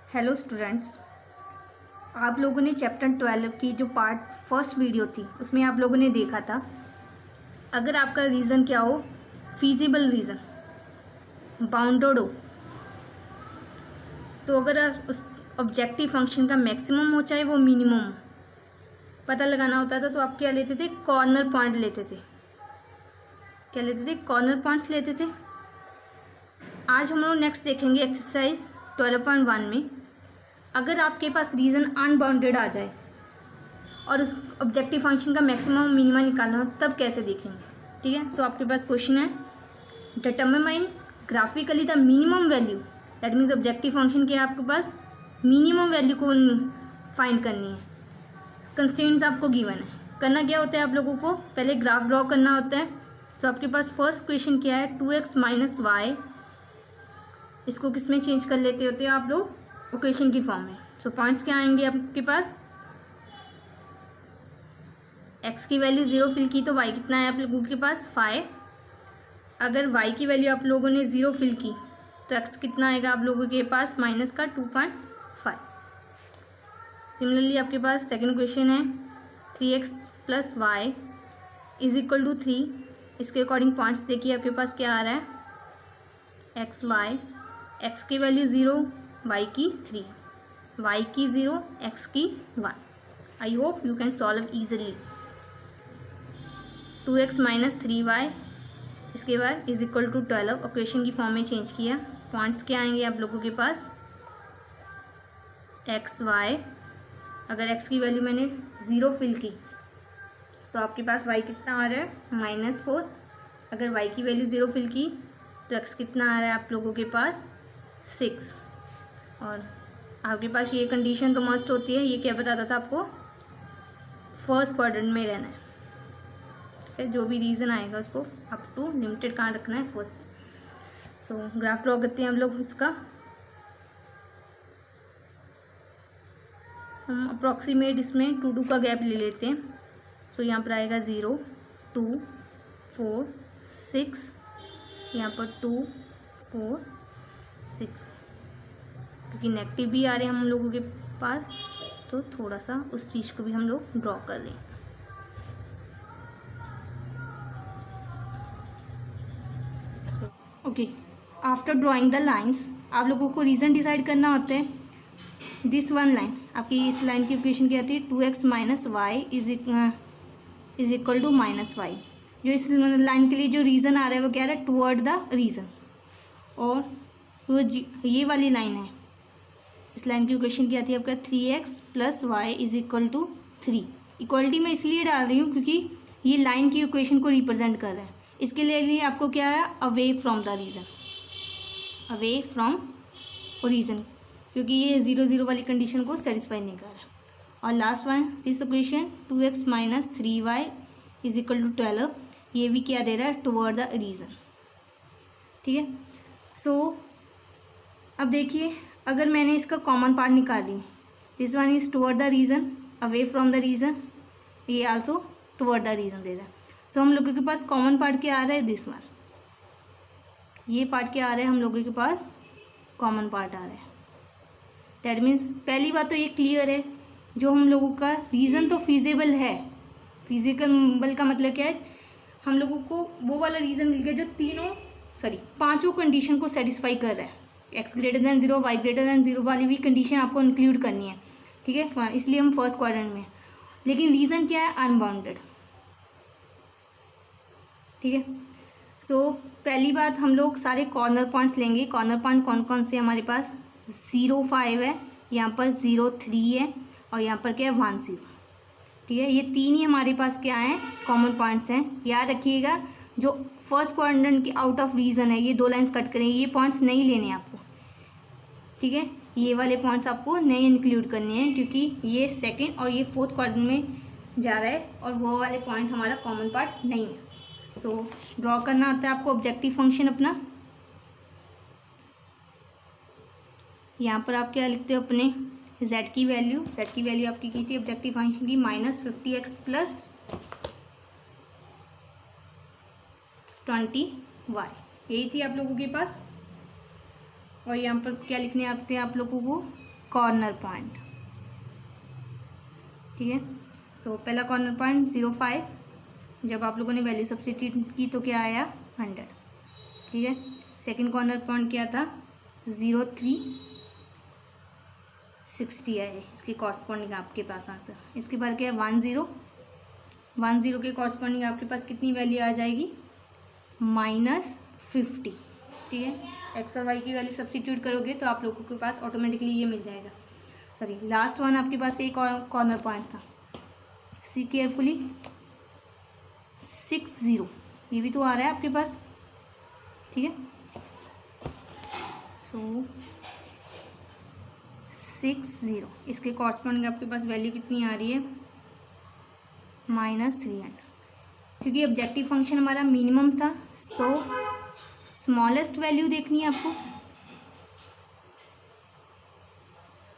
Hello students, आप लोगों ने चैप्टर 12 की जो पार्ट फर्स्ट वीडियो थी उसमें आप लोगों ने देखा था, अगर आपका रीज़न क्या हो, फीजिबल रीज़न, बाउंडेड हो, तो अगर उस ऑब्जेक्टिव फंक्शन का मैक्सिमम हो चाहे वो मिनिमम हो, पता लगाना होता था तो आप क्या लेते थे, कॉर्नर पॉइंट लेते थे। क्या लेते थे? कॉर्नर पॉइंट्स लेते थे। आज हम लोग नेक्स्ट देखेंगे एक्सरसाइज 12.1 में, अगर आपके पास रीज़न अनबाउंडेड आ जाए और उस ऑब्जेक्टिव फंक्शन का मैक्सिमम मिनिमम निकालना हो तब कैसे देखेंगे। ठीक है, सो आपके पास क्वेश्चन है, determine graphically the minimum value, that means objective function के आपके पास मिनिमम वैल्यू को फाइंड करनी है। कंस्ट्रेंट्स आपको गिवन है, करना क्या होता है, आप लोगों को पहले ग्राफ ड्रॉ करना होता है। तो आपके पास फर्स्ट क्वेश्चन क्या है, 2x माइनस वाई, इसको किस में चेंज कर लेते होते हैं आप लोग, इक्वेशन की फॉर्म में। सो पॉइंट्स क्या आएंगे आपके पास, x की वैल्यू 0 फिल की तो y कितना है आप लोगों के पास 5। अगर y की वैल्यू आप लोगों ने 0 फिल की तो x कितना आएगा आप लोगों के पास माइनस का 2.5। सिमिलरली आपके पास सेकंड क्वेश्चन है, 3x plus y is equal to 3। इसके अकॉर्डिंग पॉइंट्स देखिए आपके पास क्या आ रहा है, एक्स वाई, एक्स की वैल्यू 0, y की 3, y की 0, x की 1। I hope you can solve easily. 2x minus 3y, इसके बाद इज इक्वल टू 12, इक्वेशन की फॉर्म में चेंज किया। पॉइंट्स क्या आएंगे आप लोगों के पास, एक्स वाई, अगर x की वैल्यू मैंने 0 फिल की तो आपके पास y कितना आ रहा है -4। अगर y की वैल्यू 0 फिल की तो x कितना आ रहा है आप लोगों के पास 6। और आपके पास ये कंडीशन तो मस्ट होती है, ये क्या बताता था आपको, फर्स्ट क्वाड्रेंट में रहना है। ठीक है, जो भी रीज़न आएगा उसको अप टू लिमिटेड कहाँ रखना है, फर्स्ट। सो ग्राफ ड्रॉ करते हैं हम लोग इसका। हम अप्रॉक्सीमेट इसमें 2 का गैप ले लेते हैं। सो यहाँ पर आएगा 0 2 4 6, यहाँ पर 2 4 6, क्योंकि नेगेटिव भी आ रहे हैं हम लोगों के पास तो थोड़ा सा उस चीज़ को भी हम लोग ड्रॉ कर लें। Okay, after drawing the lines आप लोगों को रीज़न डिसाइड करना होता है। दिस वन लाइन, आपकी इस लाइन की इक्वेशन क्या आती है, 2x minus y is equal to -y। जो इस लाइन के लिए जो रीज़न आ रहा है वो क्या आ रहा है, टुवर्ड द रीज़न। और वो ये वाली लाइन है, इस लाइन की इक्वेशन क्या आती है आपका, 3x plus y is equal to 3। Equality में इसलिए डाल रही हूँ क्योंकि ये लाइन की इक्वेशन को रिप्रेजेंट कर रहा है। इसके लिए आपको क्या है, away from the region, away from reason, क्योंकि ये 0 0 वाली कंडीशन को सेटिस्फाई नहीं कर रहा है। और last one, this equation 2x minus 3y is equal to 12, ये भी क्या दे रहा है, टुवर्ड द रीज़न। ठीक है, सो अब देखिए, अगर मैंने इसका कॉमन पार्ट निकाल दी, this one is toward the region, away from the region, ये आल्सो टुवर्ड द रीज़न दे रहा है। सो हम लोगों के पास कॉमन पार्ट क्या आ रहा है, दिस वन, ये पार्ट क्या आ रहा है, हम लोगों के पास कॉमन पार्ट आ रहा है। दैट मीन्स पहली बात तो ये क्लियर है, जो हम लोगों का रीज़न तो फिजिबल है। फिजिकल का मतलब क्या है, हम लोगों को वो वाला रीज़न मिल गया जो पांचों कंडीशन को सेटिस्फाई कर रहा है। x greater than 0, y greater than 0 वाली भी कंडीशन आपको इंक्लूड करनी है। ठीक है, इसलिए हम फर्स्ट क्वाड्रेंट में, लेकिन रीज़न क्या है, अनबाउंडेड। ठीक है, सो पहली बात हम लोग सारे कॉर्नर पॉइंट्स लेंगे। कॉर्नर पॉइंट कौन कौन से हमारे पास, 0 5 है, यहाँ पर 0 3 है, और यहाँ पर क्या है 1 0। ठीक है, ये तीन ही हमारे पास क्या है, कॉमन पॉइंट्स हैं। याद रखिएगा, जो फर्स्ट क्वाड्रेंट की आउट ऑफ रीज़न है, ये 2 लाइंस कट करेंगे, ये पॉइंट्स नहीं लेने आपको। ठीक है, ये वाले पॉइंट्स आपको नहीं इंक्लूड करने हैं, क्योंकि ये सेकेंड और ये फोर्थ क्वाड्रेंट में जा रहा है और वो वाले पॉइंट हमारा कॉमन पार्ट नहीं है। सो ड्रॉ करना होता है आपको ऑब्जेक्टिव फंक्शन अपना। यहाँ पर आप क्या लिखते हो, अपने z की वैल्यू आपकी की थी ऑब्जेक्टिव फंक्शन की -50x प्लस 20y, यही थी आप लोगों के पास। और यहाँ पर क्या लिखने आते हैं आप लोगों को, कॉर्नर पॉइंट, ठीक है। सो पहला कॉर्नर पॉइंट 0.5, जब आप लोगों ने वैल्यू सब्स्टिट्यूट की तो क्या आया 100, ठीक है। सेकंड कॉर्नर पॉइंट क्या था 0.360 है, इसके कॉरस्पॉन्डिंग आपके पास आंसर। इसके बाद क्या है 10 के कॉरस्पॉन्डिंग आपके पास कितनी वैल्यू आ जाएगी -50, ठीक है। एक्स और वाई की वैल्यू सब्स्टिट्यूट करोगे तो आप लोगों के पास ऑटोमेटिकली ये मिल जाएगा। सॉरी, लास्ट वन आपके पास एक कॉर्नर पॉइंट था, सी केयरफुली 60, ये भी तो आ रहा है आपके पास, ठीक है। सो 60, इसके कॉरस्पॉन्डिंग आपके पास वैल्यू कितनी आ रही है -300, क्योंकि ऑब्जेक्टिव फंक्शन हमारा मिनिमम था। सो स्मॉलेस्ट वैल्यू देखनी है आपको।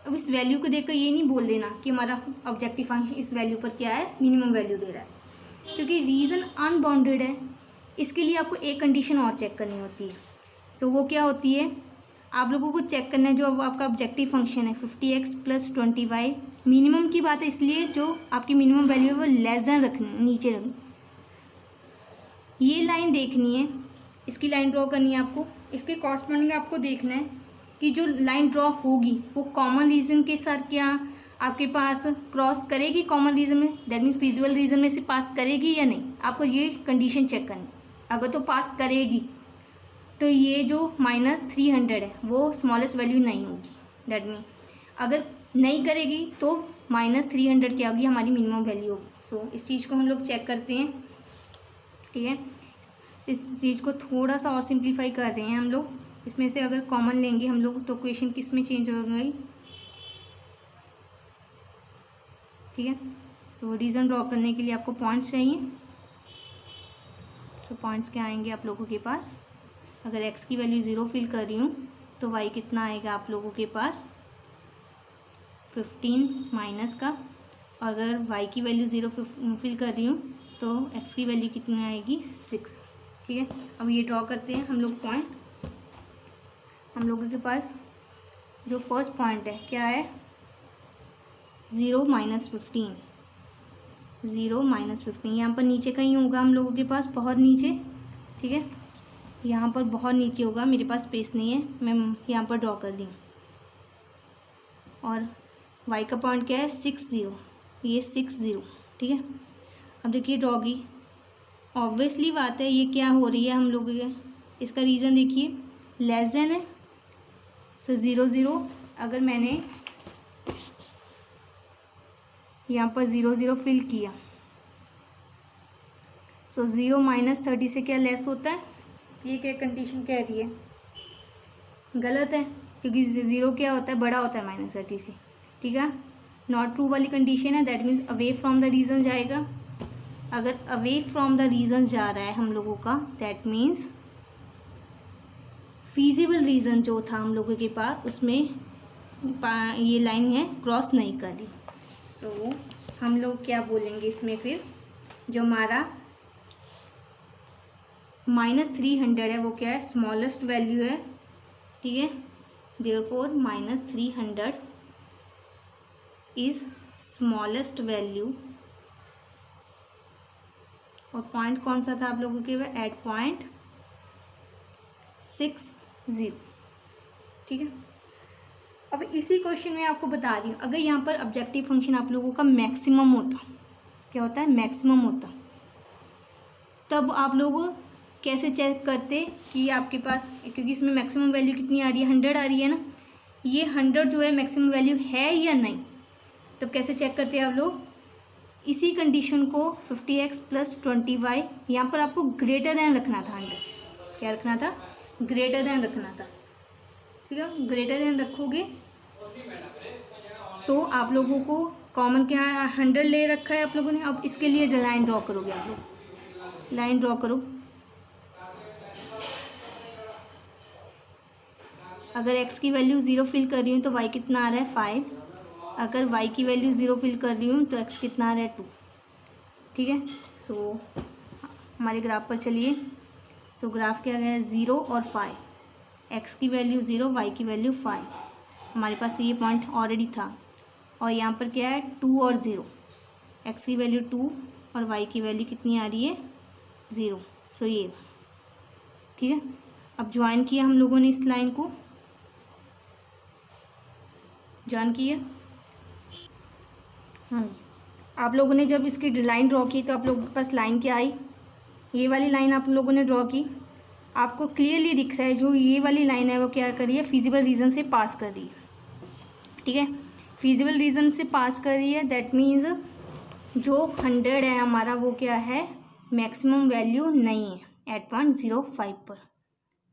अब इस वैल्यू को देखकर ये नहीं बोल देना कि हमारा ऑब्जेक्टिव फंक्शन इस वैल्यू पर क्या है मिनिमम वैल्यू दे रहा है, क्योंकि रीजन अनबाउंडेड है। इसके लिए आपको एक कंडीशन और चेक करनी होती है। सो वो क्या होती है, आप लोगों को चेक करना है जो अब आपका ऑब्जेक्टिव फंक्शन है 50x + 20y, मिनिमम की बात है इसलिए जो आपकी मिनिमम वैल्यू है वो लेस देन रखनी, नीचे रखनी। ये लाइन देखनी है, इसकी लाइन ड्रॉ करनी है आपको। इसके कॉरस्पॉन्डिंग आपको देखना है कि जो लाइन ड्रॉ होगी वो कॉमन रीजन के साथ क्या आपके पास क्रॉस करेगी, कॉमन रीजन में, दैट मीन्स फिजिबल रीजन में से पास करेगी या नहीं। आपको ये कंडीशन चेक करनी। अगर तो पास करेगी तो ये जो -300 है वो स्मॉलेस्ट वैल्यू नहीं होगी, दैट मीन अगर नहीं करेगी तो -300 क्या होगी हमारी मिनिमम वैल्यू होगी। सो इस चीज़ को हम लोग चेक करते हैं, ठीक है। इस चीज़ को थोड़ा सा और सिंप्लीफाई कर रहे हैं हम लोग। इसमें से अगर कॉमन लेंगे हम लोग तो इक्वेशन किस में चेंज हो गई, ठीक है। सो रीज़न ड्रॉ करने के लिए आपको पॉइंट्स चाहिए। सो पॉइंट्स क्या आएंगे आप लोगों के पास, अगर x की वैल्यू 0 फिल कर रही हूँ तो y कितना आएगा आप लोगों के पास 15 माइनस का, और अगर y की वैल्यू 0 फिल कर रही हूँ तो x की वैल्यू कितनी आएगी 6, ठीक है। अब ये ड्रॉ करते हैं हम लोग पॉइंट। हम लोगों के पास जो फर्स्ट पॉइंट है क्या है 0 - 15, 0 - 15 यहाँ पर नीचे कहीं होगा हम लोगों के पास, बहुत नीचे, ठीक है। यहाँ पर बहुत नीचे होगा, मेरे पास स्पेस नहीं है, मैं यहाँ पर ड्रॉ कर रही हूँ। और y का पॉइंट क्या है 60, ये 60, ठीक है। अब देखिए ड्रॉ की, ऑब्वियसली बात है ये क्या हो रही है हम लोगों के, इसका रीज़न देखिए लेस देन है। सो 0 0, अगर मैंने यहाँ पर 0 0 फिल किया सो 0 - 30 से क्या लेस होता है, ये क्या कंडीशन कह रही है, गलत है, क्योंकि 0 क्या होता है बड़ा होता है -30 से, ठीक है। नॉट ट्रू वाली कंडीशन है, that means away from the reason जाएगा। अगर अवे फ्रॉम द रीज़न जा रहा है हम लोगों का, दैट मीन्स फीजिबल रीज़न जो था हम लोगों के पास उसमें ये लाइन है क्रॉस नहीं कर रही। सो हम लोग क्या बोलेंगे इसमें फिर, जो हमारा -300 है वो क्या है स्मॉलेस्ट वैल्यू है, ठीक है। Therefore -300 is smallest value. और पॉइंट कौन सा था आप लोगों के, एट पॉइंट 60, ठीक है। अब इसी क्वेश्चन में आपको बता रही हूँ, अगर यहाँ पर ऑब्जेक्टिव फंक्शन आप लोगों का मैक्सिमम होता, क्या होता है मैक्सिमम होता, तब आप लोग कैसे चेक करते कि आपके पास, क्योंकि इसमें मैक्सिमम वैल्यू कितनी आ रही है 100 आ रही है ना, ये 100 जो है मैक्सिमम वैल्यू है या नहीं, तब कैसे चेक करते हैं आप लोग, इसी कंडीशन को 50x + 20y यहाँ पर आपको ग्रेटर दैन रखना था, 100 क्या रखना था, ग्रेटर दैन रखना था, ठीक है। ग्रेटर दैन रखोगे तो आप लोगों को कॉमन क्या 100 ले रखा है आप लोगों ने। अब इसके लिए लाइन ड्रॉ करोगे आप लोग, लाइन ड्रॉ करो। अगर x की वैल्यू 0 फिल कर रही हूँ तो y कितना आ रहा है 5, अगर y की वैल्यू 0 फिल कर रही हूँ तो x कितना आ रहा है 2, ठीक है। सो हमारे ग्राफ पर चलिए। सो ग्राफ क्या गया 0 और 5, x की वैल्यू 0, y की वैल्यू 5। हमारे पास ये पॉइंट ऑलरेडी था, और यहाँ पर क्या है 2 और 0, x की वैल्यू 2 और y की वैल्यू कितनी आ रही है 0। सो ये ठीक है। अब ज्वाइन किया हम लोगों ने, इस लाइन को ज्वाइन किया। हाँ, आप लोगों ने जब इसकी लाइन ड्रॉ की तो आप लोगों के पास लाइन क्या आई, ये वाली लाइन आप लोगों ने ड्रॉ की। आपको क्लियरली दिख रहा है जो ये वाली लाइन है वो क्या कर रही है, फिजिबल रीजन से पास कर रही है। ठीक है, फिजिबल रीजन से पास कर रही है, दैट मीन्स जो 100 है हमारा वो क्या है, मैक्सिमम वैल्यू नहीं है एट 105 पर।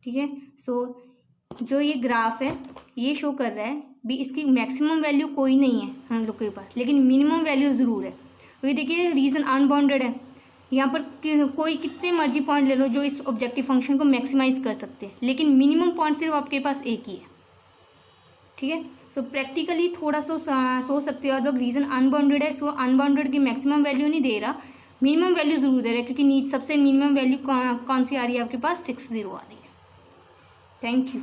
ठीक है, सो जो ये ग्राफ है ये शो कर रहा है भी इसकी मैक्सिमम वैल्यू कोई नहीं है हम लोग के पास, लेकिन मिनिमम वैल्यू ज़रूर है। तो ये देखिए रीजन अनबाउंडेड है, यहाँ पर कोई कितने मर्जी पॉइंट ले लो जो इस ऑब्जेक्टिव फंक्शन को मैक्सिमाइज कर सकते हैं, लेकिन मिनिमम पॉइंट सिर्फ आपके पास एक ही है। ठीक है, सो प्रैक्टिकली थोड़ा सा सोच सकते हो आप लोग, रीजन अनबाउंडेड है, सो अनबाउंडेड की मैक्सिमम वैल्यू नहीं दे रहा, मिनिमम वैल्यू ज़रूर दे रहा है, क्योंकि नीचे सबसे मिनिमम वैल्यू कौन सी आ रही है आपके पास 60 आ रही है। Thank you.